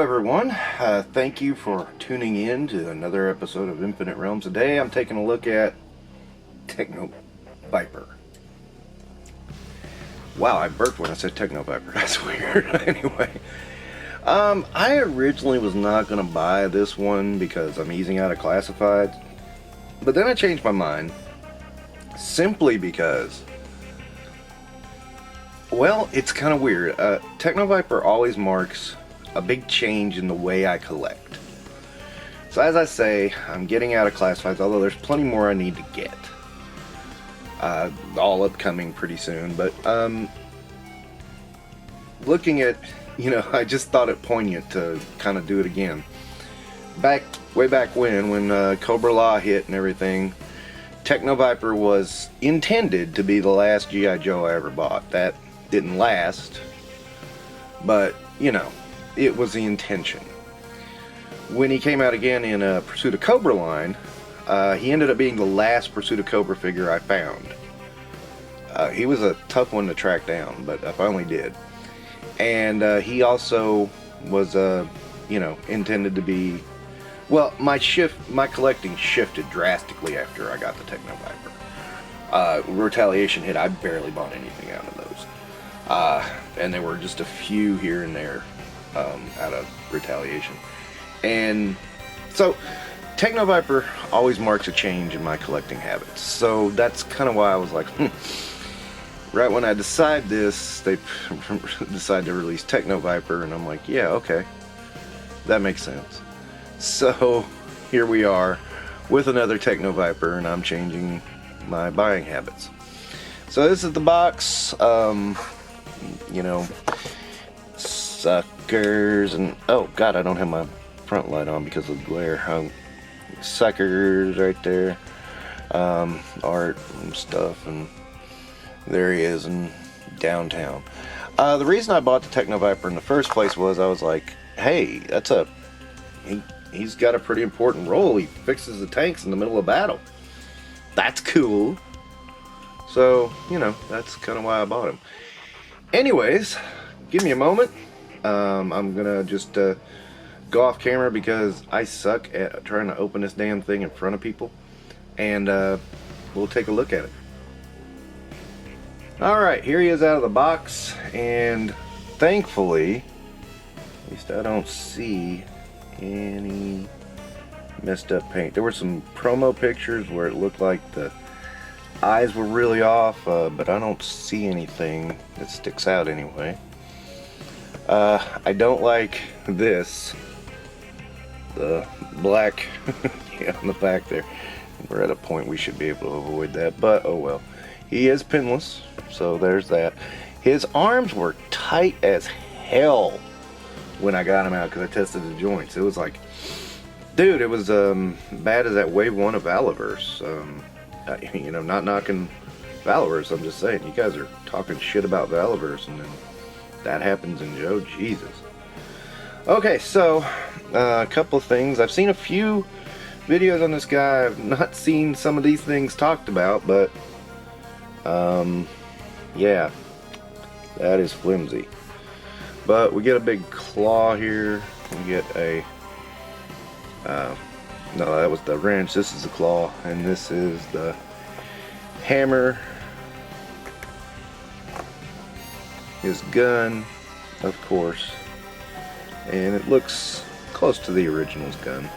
Hello everyone, thank you for tuning in to another episode of Infinite Realms. Today I'm taking a look at Techno-Viper. Wow, I burped when I said Techno-Viper, that's weird. Anyway, I originally was not going to buy this one because I'm easing out of classified, but then I changed my mind simply because, well, it's kind of weird. Techno-Viper always marks a big change in the way I collect. So as I say, I'm getting out of classifieds, although there's plenty more I need to get. All upcoming pretty soon, but looking at, I just thought it poignant to kind of do it again. Way back when Cobra Law hit and everything, Techno-Viper was intended to be the last G.I. Joe I ever bought. That didn't last, but, it was the intention. When he came out again in Pursuit of Cobra line, he ended up being the last Pursuit of Cobra figure I found. He was a tough one to track down, but I finally did. And he also was, intended to be... Well, my collecting shifted drastically after I got the Techno-Viper. Retaliation hit, I barely bought anything out of those. And there were just a few here and there out of Retaliation. And so Techno-Viper always marks a change in my collecting habits. So that's kind of why I was like, right when I decide this, they decide to release Techno-Viper, and I'm like, yeah, okay, that makes sense. So here we are with another Techno-Viper, and I'm changing my buying habits. So this is the box, suckers, and oh god, I don't have my front light on because of the glare. Suckers right there, art and stuff, and there he is in downtown. The reason I bought the Techno-Viper in the first place was I was like, hey, he's got a pretty important role. He fixes the tanks in the middle of battle. That's cool. So, that's kind of why I bought him. Anyways, give me a moment. I'm gonna just go off camera because I suck at trying to open this damn thing in front of people, and we'll take a look at it. Alright, here he is out of the box, and thankfully, at least I don't see any messed up paint. There were some promo pictures where it looked like the eyes were really off, but I don't see anything that sticks out anyway. I don't like this, the black on the back there. We're at a point we should be able to avoid that, but oh well. He is pinless, so there's that. His arms were tight as hell when I got him out because I tested the joints. It was like, dude, it was bad as that wave 1 of Valiverse. Not knocking Valiverse, I'm just saying, you guys are talking shit about Valiverse, and then that happens in Joe. Jesus. Okay, so a couple of things. I've seen a few videos on this guy. I've not seen some of these things talked about, but yeah, that is flimsy. But we get a big claw here. We get a no, that was the wrench. This is the claw, and this is the hammer. His gun, of course, and it looks close to the original's gun.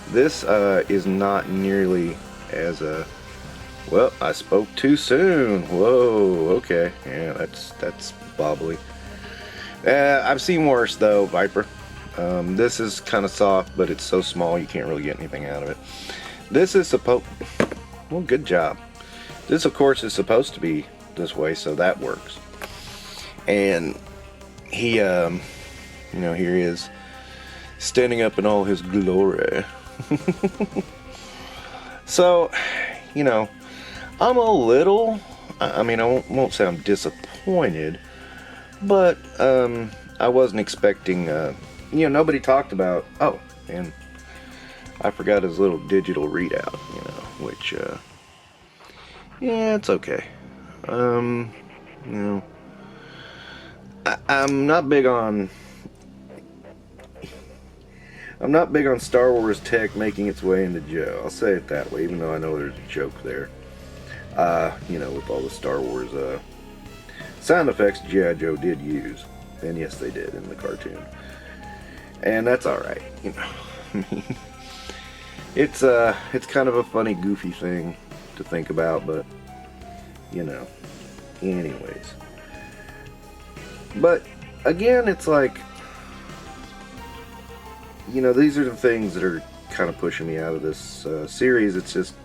This is not nearly as well, I spoke too soon. Whoa, okay, yeah, that's bobbly. I've seen worse though, Viper. This is kind of soft, but it's so small you can't really get anything out of it. This is well, good job. This, of course, is supposed to be this way, so that works. And he, here he is, standing up in all his glory. So, I'm a little, I won't say I'm disappointed, but I wasn't expecting, nobody talked about, oh, and I forgot his little digital readout, which, yeah, it's okay. I'm not big on I'm not big on Star Wars tech making its way into Joe. I'll say it that way, even though I know there's a joke there. You know, with all the Star Wars sound effects G.I. Joe did use. And yes, they did in the cartoon. And that's alright, you know. I mean, it's kind of a funny, goofy thing to think about, but, you know, anyways. But, again, it's like, you know, these are the things that are kind of pushing me out of this series. It's just,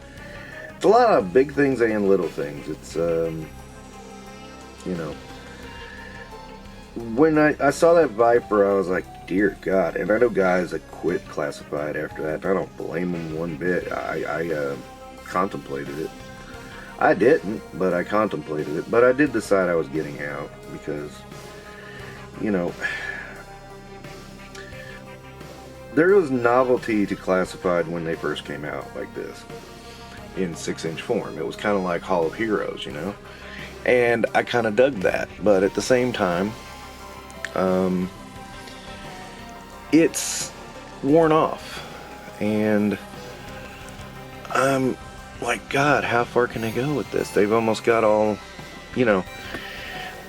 it's a lot of big things and little things. It's, you know, when I saw that Viper, I was like, dear God. And I know guys that quit Classified after that. I don't blame them one bit. I contemplated it. I didn't, but I contemplated it. But I did decide I was getting out because, you know, there was novelty to Classified when they first came out like this in 6-inch form. It was kind of like Hall of Heroes, you know, and I kind of dug that. But at the same time, it's worn off, and I'm like, God, how far can they go with this? They've almost got all, you know,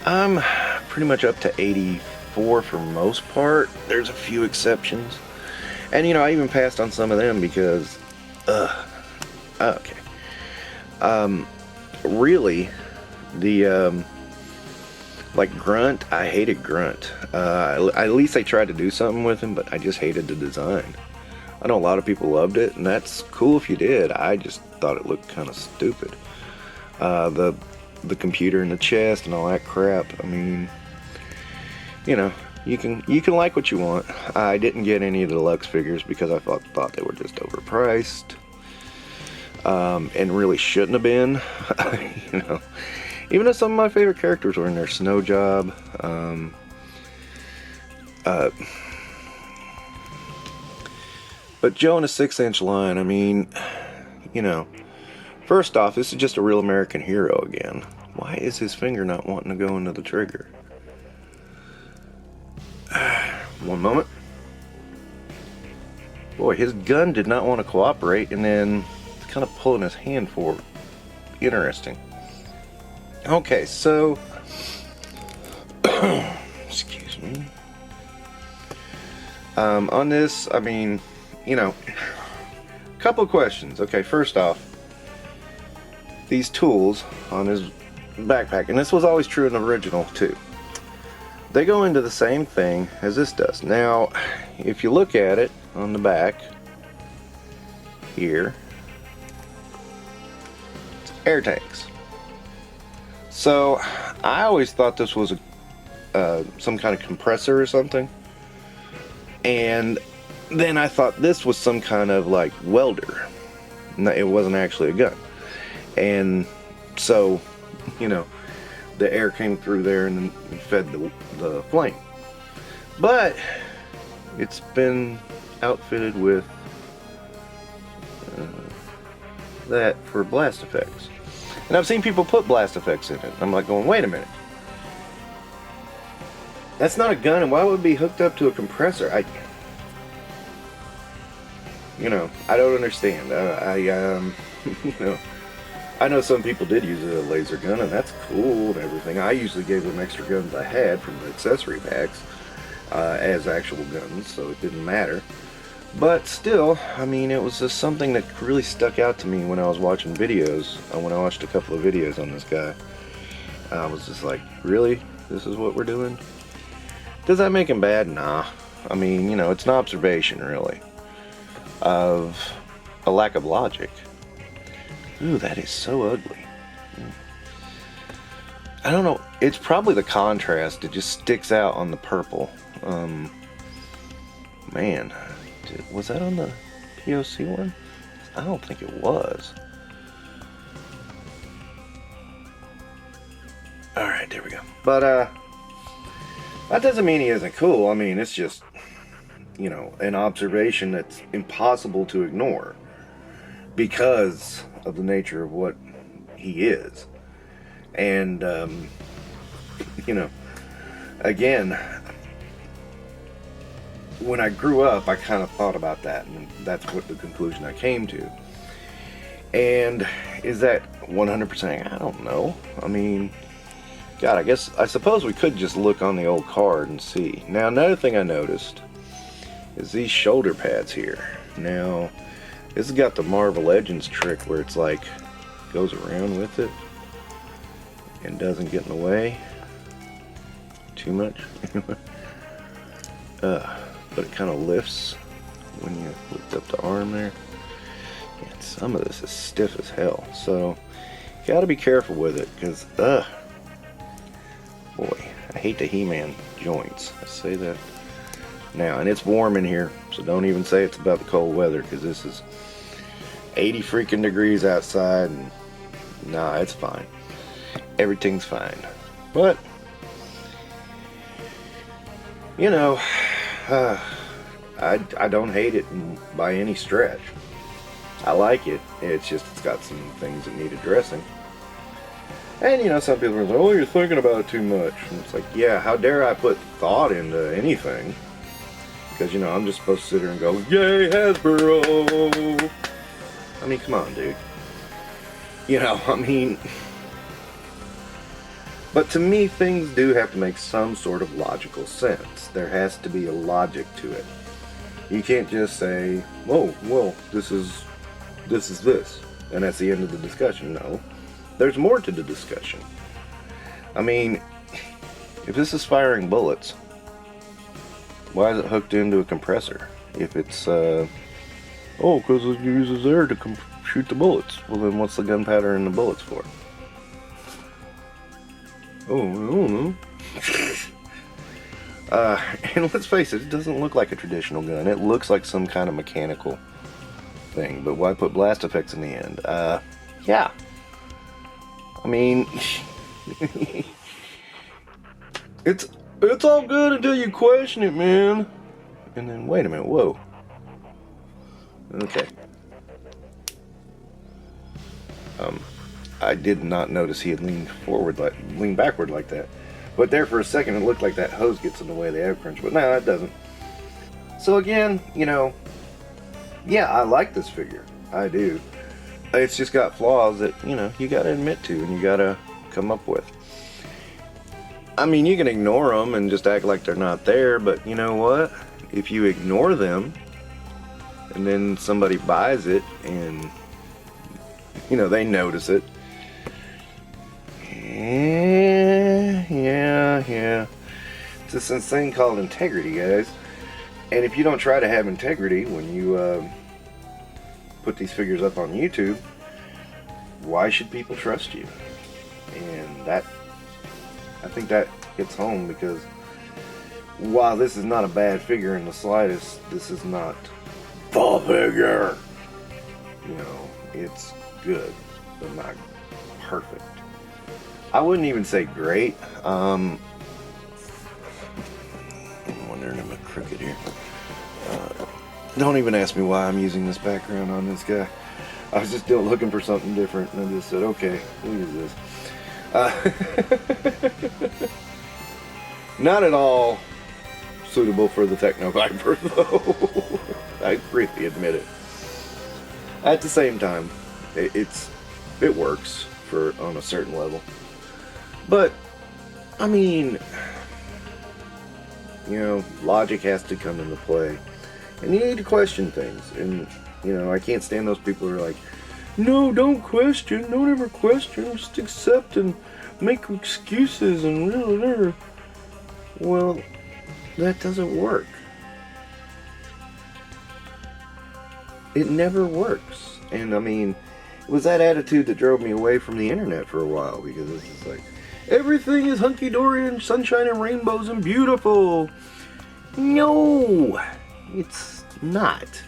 I'm pretty much up to 84 for most part. There's a few exceptions. And, you know, I even passed on some of them because, okay. Really, the, like Grunt, I hated Grunt. At least I tried to do something with him, but I just hated the design. I know a lot of people loved it, and that's cool if you did. I just thought it looked kind of stupid. The computer in the chest and all that crap, I mean, you know, you can like what you want. I didn't get any of the deluxe figures because I thought they were just overpriced, and really shouldn't have been. You know, even though some of my favorite characters were in there, Snow Job, but Joe in a 6-inch line. I mean, you know, first off, this is just a real American hero again. Why is his finger not wanting to go into the trigger? One moment. Boy, his gun did not want to cooperate, and then it's kind of pulling his hand forward. Interesting. Okay, so excuse me. On this, I mean, you know, a couple of questions. Okay, first off, these tools on his backpack, and this was always true in the original too, they go into the same thing as this does. Now, if you look at it on the back here, it's air tanks. So I always thought this was some kind of compressor or something, and then I thought this was some kind of like welder. No, it wasn't actually a gun. And so, you know, the air came through there and then fed the flame. But it's been outfitted with that for blast effects. And I've seen people put blast effects in it. I'm like going, wait a minute. That's not a gun, and why would it be hooked up to a compressor? You know, I don't understand. You know, I know some people did use a laser gun, and that's cool and everything. I usually gave them extra guns I had from the accessory packs as actual guns, so it didn't matter. But still, I mean, it was just something that really stuck out to me when I was watching videos. When I watched a couple of videos on this guy, I was just like, really? This is what we're doing? Does that make him bad? Nah. I mean, you know, it's an observation, really, of a lack of logic. Ooh, that is so ugly. I don't know. It's probably the contrast. It just sticks out on the purple. Man, was that on the POC one? I don't think it was. Alright, there we go. But, that doesn't mean he isn't cool. I mean, it's just, you know, an observation that's impossible to ignore because of the nature of what he is. And, you know, again, when I grew up, I kind of thought about that, and that's what the conclusion I came to. And is that 100%? I don't know. I mean, God, I suppose we could just look on the old card and see. Now, another thing I noticed is these shoulder pads here. Now, this has got the Marvel Legends trick where it's like, goes around with it and doesn't get in the way too much. But it kind of lifts when you lift up the arm there. And some of this is stiff as hell, so you gotta be careful with it, because boy, I hate the He-Man joints. I say that now, and it's warm in here, so don't even say it's about the cold weather, because this is 80 freaking degrees outside, and nah, it's fine. Everything's fine. But you know, I don't hate it by any stretch. I like it. It's just it's got some things that need addressing. And you know, some people are like, "Oh, you're thinking about it too much." And it's like, yeah, how dare I put thought into anything? Because you know, I'm just supposed to sit here and go, "Yay, Hasbro!" I mean, come on, dude. You know, I mean. But to me, things do have to make some sort of logical sense. There has to be a logic to it. You can't just say, "Oh, well, this is this," and that's the end of the discussion. No, there's more to the discussion. I mean, if this is firing bullets, why is it hooked into a compressor? If it's, oh, because it uses air to shoot the bullets. Well, then what's the gunpowder in the bullets for? Oh, I don't know. And let's face it, it doesn't look like a traditional gun. It looks like some kind of mechanical thing. But why put blast effects in the end? Yeah. I mean, it's all good until you question it, man. And then, wait a minute, whoa. Okay. I did not notice he had leaned backward like that. But there for a second, it looked like that hose gets in the way of the air crunch. But no, it doesn't. So again, you know, yeah, I like this figure. I do. It's just got flaws that, you know, you gotta admit to and you gotta come up with. I mean, you can ignore them and just act like they're not there, but you know what? If you ignore them and then somebody buys it and, you know, they notice it. Yeah. It's this thing called integrity, guys. And if you don't try to have integrity when you put these figures up on YouTube, why should people trust you? And that, I think that hits home, because while this is not a bad figure in the slightest, this is not the figure. You know, it's good, but not perfect. I wouldn't even say great. I'm wondering, am I crooked here? Don't even ask me why I'm using this background on this guy. I was just looking for something different, and I just said, okay, we'll use this. Not at all suitable for the Techno-Viper, though. I freely admit it. At the same time, it works on a certain level. But, I mean, you know, logic has to come into play. And you need to question things. And, you know, I can't stand those people who are like, no, don't question, don't ever question, just accept and make excuses and blah. Well, that doesn't work. It never works. And, I mean, it was that attitude that drove me away from the internet for a while, because it's just like, everything is hunky-dory and sunshine and rainbows and beautiful. No, it's not.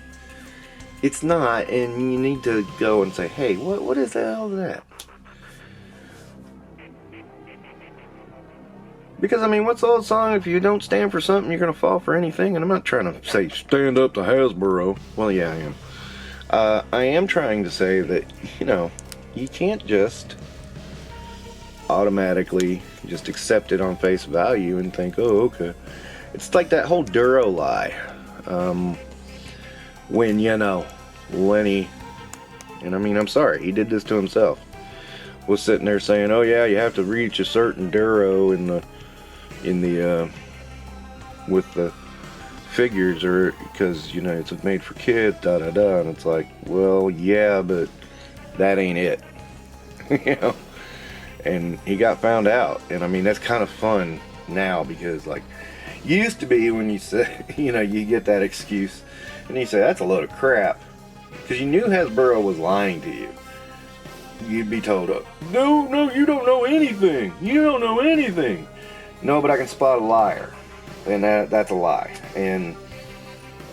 It's not, and you need to go and say, hey, what is the hell is that? Because, I mean, what's the old song? If you don't stand for something, you're going to fall for anything. And I'm not trying to say, stand up to Hasbro. Well, yeah, I am. I am trying to say that, you know, you can't just automatically just accept it on face value and think, oh, okay. It's like that whole Duro lie. when, you know, Lenny, and I mean, I'm sorry, he did this to himself, was sitting there saying, oh yeah, you have to reach a certain duro in the with the figures, or because, you know, it's made for kids, da da da. And it's like, well, yeah, but that ain't it. You know. And he got found out, and I mean, that's kind of fun now, because like, used to be when you say, you know, you get that excuse and you say that's a load of crap because you knew Hasbro was lying to you. You'd be told, no, you don't know anything, you don't know anything. No, but I can spot a liar, and that's a lie. And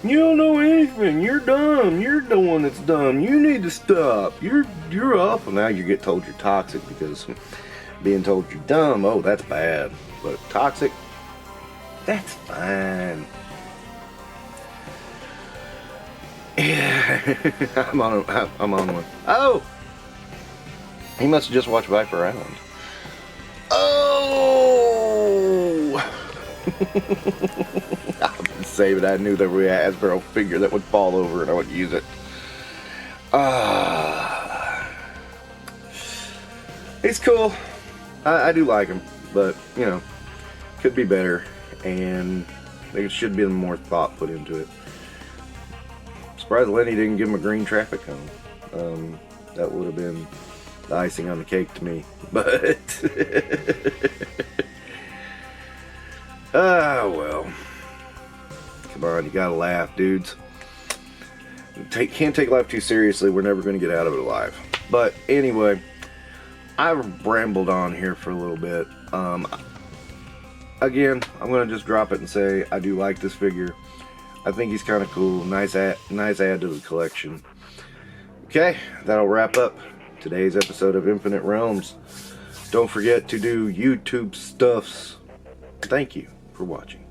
you don't know anything, you're dumb, you're the one that's dumb, you need to stop, you're awful. Now you get told you're toxic, because being told you're dumb, oh, that's bad. But toxic, that's fine. Yeah, I'm on one. Oh, he must have just watched Viper Island. Oh, I've been saving. I knew there was a Hasbro figure that would fall over and I would use it. It's cool. I do like him, but you know, could be better, and there should be more thought put into it. Surprised Lenny didn't give him a green traffic cone. That would have been the icing on the cake to me. But well, come on, you gotta laugh, dudes. Can't take life too seriously. We're never going to get out of it alive. But anyway, I've rambled on here for a little bit. Again, I'm going to just drop it and say I do like this figure. I think he's kind of cool. Nice add to the collection. Okay, that'll wrap up today's episode of Infinite Realms. Don't forget to do YouTube stuffs. Thank you for watching.